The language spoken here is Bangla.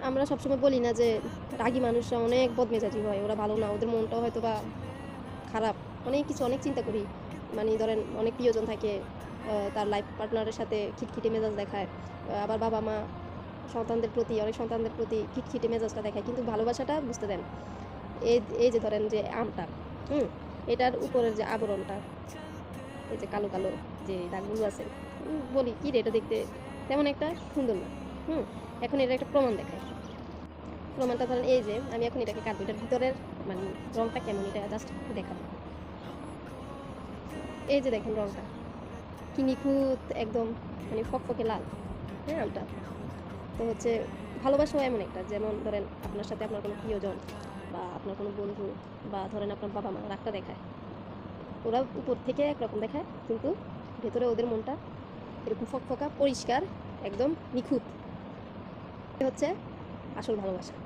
আমরা সবসময় বলি না যে রাগী মানুষরা অনেক বদমেজাজি হয়, ওরা ভালো না, ওদের মনটাও হয়তো বা খারাপ, অনেক কিছু অনেক চিন্তা করি। মানে ধরেন অনেক প্রিয়জন থাকে, তার লাইফ পার্টনারের সাথে খিটখিটে মেজাজ দেখায়। আবার বাবা মা অনেক সন্তানদের প্রতি খিটখিটে মেজাজটা দেখায়, কিন্তু ভালোবাসাটা বুঝতে দেন। এই এই যে ধরেন যে আমটা, হুম, এটার উপরের যে আবরণটা, এই যে কালো কালো যে দাগগুলো আছে, বলি কি রে এটা দেখতে তেমন একটা সুন্দর না। হুম, এখন এটা একটা প্রমাণ দেখায়। প্রমাণটা ধরেন এই যে আমি এখন এটাকে কাটবো, এটার ভিতরের মানে রংটা কেমন এটা জাস্ট দেখাবো। এই যে দেখেন রংটা কি নিখুঁত একদম, মানে ফকফকে লাল। হ্যাঁ, আমটা তো হচ্ছে ভালোবাসাও এমন একটা, যেমন ধরেন আপনার সাথে আপনার কোনো প্রিয়জন বা আপনার কোনো বন্ধু বা ধরেন আপনার বাবা মা রাগটা দেখায়, ওরা উপর থেকে একরকম দেখায়, কিন্তু ভেতরে ওদের মনটা এরকম ফকফকা পরিষ্কার, একদম নিখুঁত। এ হচ্ছে আসল ভালোবাসা।